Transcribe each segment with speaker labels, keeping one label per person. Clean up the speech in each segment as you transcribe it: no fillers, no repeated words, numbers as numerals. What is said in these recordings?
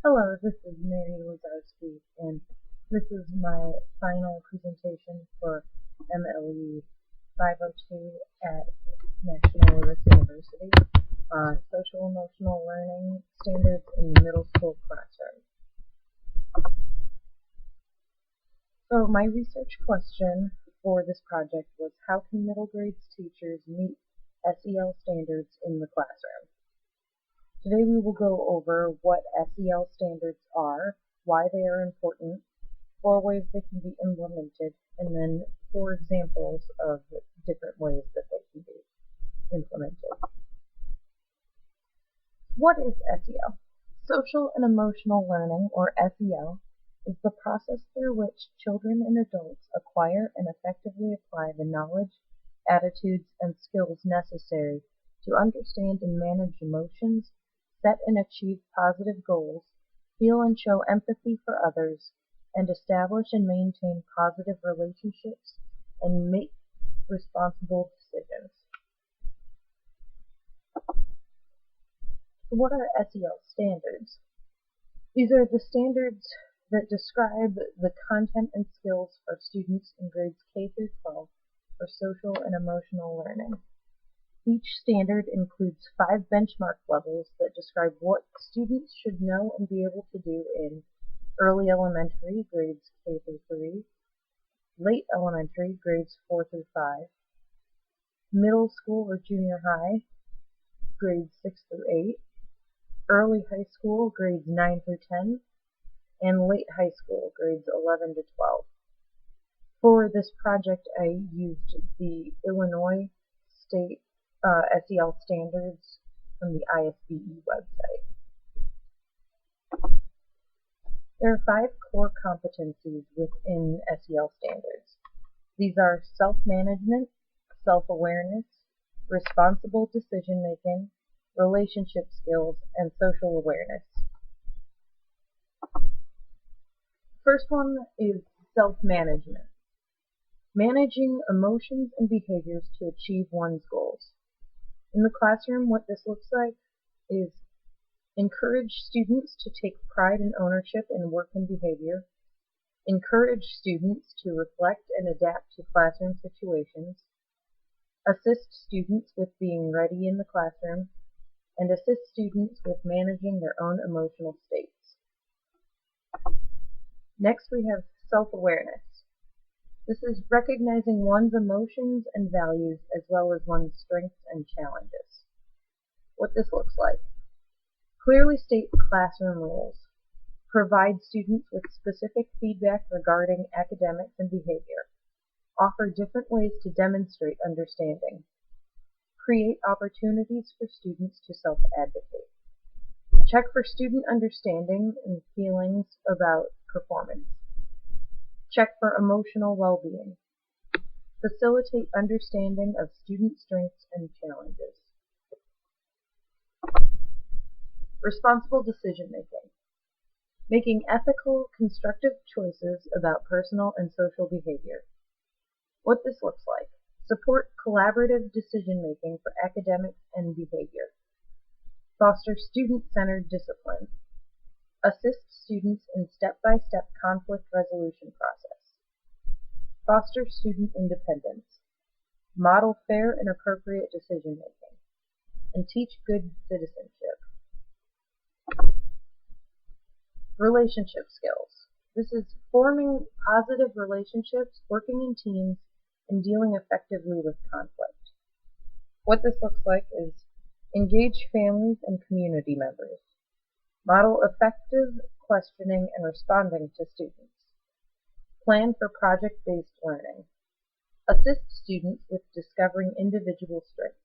Speaker 1: Hello, this is Mary Lazarski, and this is my final presentation for MLE 502 at National Louis University on Social Emotional Learning Standards in the Middle School Classroom. So my research question for this project was, how can middle grades teachers meet SEL standards in the classroom? Today we will go over what SEL standards are, why they are important, 4 ways they can be implemented, and then 4 examples of different ways that they can be implemented. What is SEL? Social and Emotional Learning, or SEL, is the process through which children and adults acquire and effectively apply the knowledge, attitudes, and skills necessary to understand and manage emotions, set and achieve positive goals, feel and show empathy for others, and establish and maintain positive relationships, and make responsible decisions. So what are SEL standards? These are the standards that describe the content and skills for students in grades K through 12 for social and emotional learning. Each standard includes 5 benchmark levels that describe what students should know and be able to do in early elementary, grades K through 3, late elementary, grades 4 through 5, middle school or junior high, grades 6 through 8, early high school, grades 9 through 10, and late high school, grades 11 to 12. For this project, I used the Illinois State SEL Standards from the ISBE website. There are 5 core competencies within SEL Standards. These are self-management, self-awareness, responsible decision-making, relationship skills, and social awareness. First one is self-management. Managing emotions and behaviors to achieve one's goals. In the classroom, what this looks like is encourage students to take pride and ownership in work and behavior, encourage students to reflect and adapt to classroom situations, assist students with being ready in the classroom, and assist students with managing their own emotional states. Next, we have self-awareness. This is recognizing one's emotions and values as well as one's strengths and challenges. What this looks like. Clearly state classroom rules. Provide students with specific feedback regarding academics and behavior. Offer different ways to demonstrate understanding. Create opportunities for students to self-advocate. Check for student understanding and feelings about performance. Check for emotional well-being. Facilitate understanding of student strengths and challenges. Responsible decision-making. Making ethical, constructive choices about personal and social behavior. What this looks like. Support collaborative decision-making for academics and behavior. Foster student-centered discipline. Assist students in step-by-step conflict resolution process. Foster student independence. Model fair and appropriate decision-making. And teach good citizenship. Relationship skills. This is forming positive relationships, working in teams, and dealing effectively with conflict. What this looks like is engage families and community members. Model effective questioning and responding to students. Plan for project-based learning. Assist students with discovering individual strengths.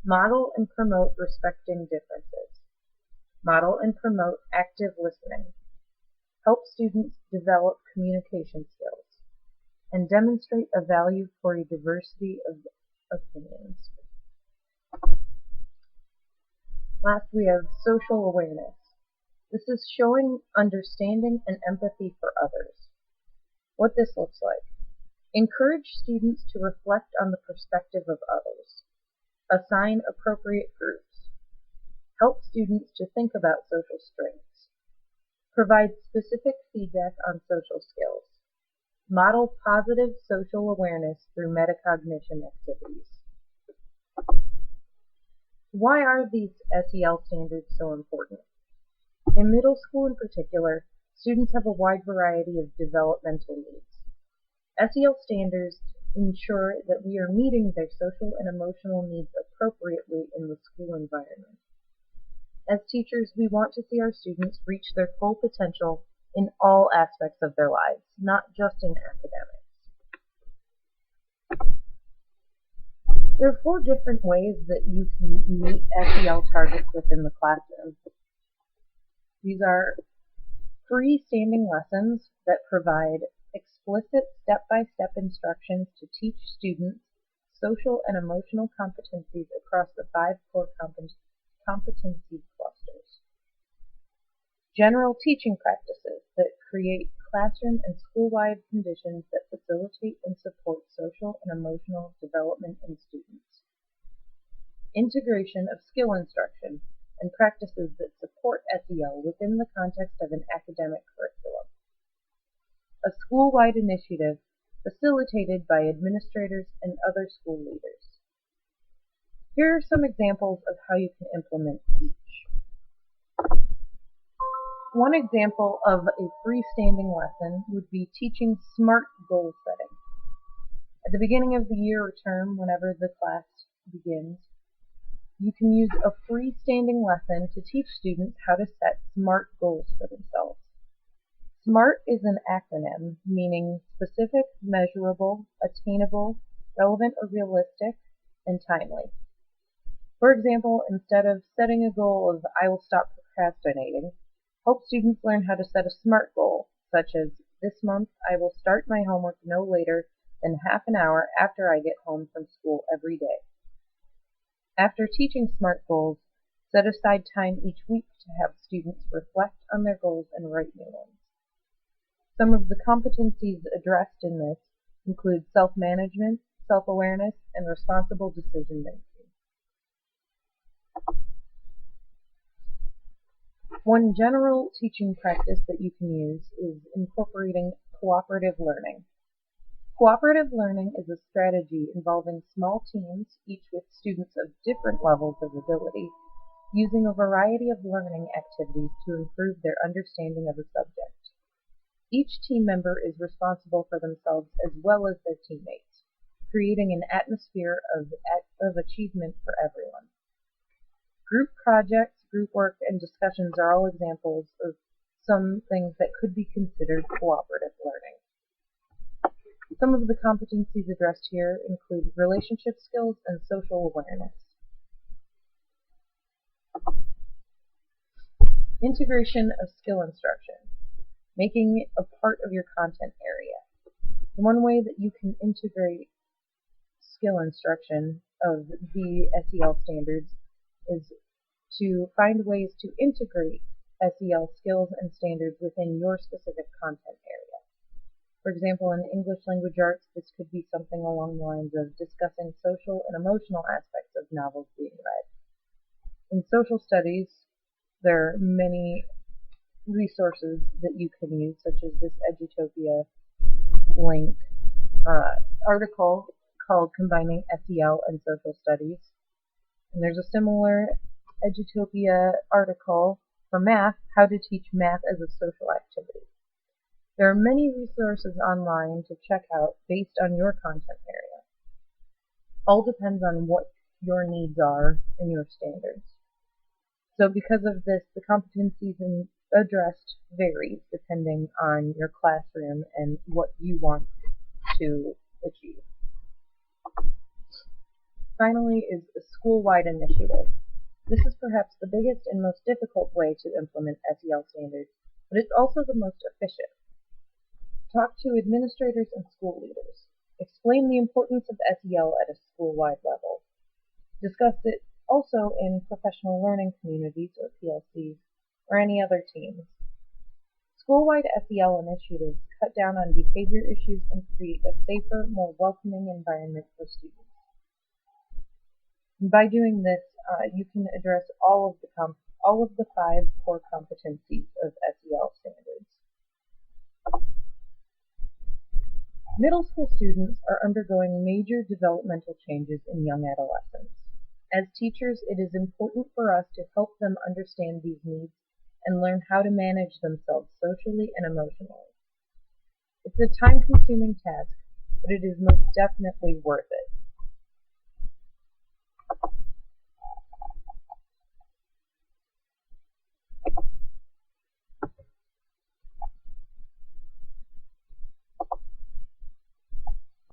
Speaker 1: Model and promote respecting differences. Model and promote active listening. Help students develop communication skills. And demonstrate a value for a diversity of opinions. Last, we have social awareness. This is showing understanding and empathy for others. What this looks like. Encourage students to reflect on the perspective of others. Assign appropriate groups. Help students to think about social strengths. Provide specific feedback on social skills. Model positive social awareness through metacognition activities. Why are these SEL standards so important? In middle school in particular, students have a wide variety of developmental needs. SEL standards ensure that we are meeting their social and emotional needs appropriately in the school environment. As teachers, we want to see our students reach their full potential in all aspects of their lives, not just in academics. There are 4 different ways that you can meet SEL targets within the classroom. These are freestanding lessons that provide explicit step-by-step instructions to teach students social and emotional competencies across the 5 core competency clusters. General teaching practices that create classroom and school-wide conditions that facilitate and support social and emotional development in students. Integration of skill instruction and practices that support SEL within the context of an academic curriculum. A school-wide initiative facilitated by administrators and other school leaders. Here are some examples of how you can implement each. One example of a freestanding lesson would be teaching SMART goal setting. At the beginning of the year or term, whenever the class begins, you can use a freestanding lesson to teach students how to set SMART goals for themselves. SMART is an acronym meaning specific, measurable, attainable, relevant or realistic, and timely. For example, instead of setting a goal of I will stop procrastinating, help students learn how to set a SMART goal, such as this month I will start my homework no later than half an hour after I get home from school every day. After teaching SMART goals, set aside time each week to have students reflect on their goals and write new ones. Some of the competencies addressed in this include self-management, self-awareness, and responsible decision-making. One general teaching practice that you can use is incorporating cooperative learning. Cooperative learning is a strategy involving small teams, each with students of different levels of ability, using a variety of learning activities to improve their understanding of a subject. Each team member is responsible for themselves as well as their teammates, creating an atmosphere of achievement for everyone. Group projects, group work, and discussions are all examples of some things that could be considered cooperative learning. Some of the competencies addressed here include relationship skills and social awareness. Integration of skill instruction, making it a part of your content area. One way that you can integrate skill instruction of the SEL standards is to find ways to integrate SEL skills and standards within your specific content area. For example, in English language arts, this could be something along the lines of discussing social and emotional aspects of novels being read. In social studies, there are many resources that you can use, such as this Edutopia link article called Combining SEL and Social Studies. And there's a similar Edutopia article for math, How to Teach Math as a Social Activity. There are many resources online to check out based on your content area. All depends on what your needs are and your standards. So because of this, the competencies addressed varies depending on your classroom and what you want to achieve. Finally is a school-wide initiative. This is perhaps the biggest and most difficult way to implement SEL standards, but it's also the most efficient. Talk to administrators and school leaders. Explain the importance of SEL at a school-wide level. Discuss it also in professional learning communities, or PLCs, or any other teams. School-wide SEL initiatives cut down on behavior issues and create a safer, more welcoming environment for students. And by doing this, you can address all of the 5 core competencies of SEL standards. Middle school students are undergoing major developmental changes in young adolescents. As teachers, it is important for us to help them understand these needs and learn how to manage themselves socially and emotionally. It's a time-consuming task, but it is most definitely worth it.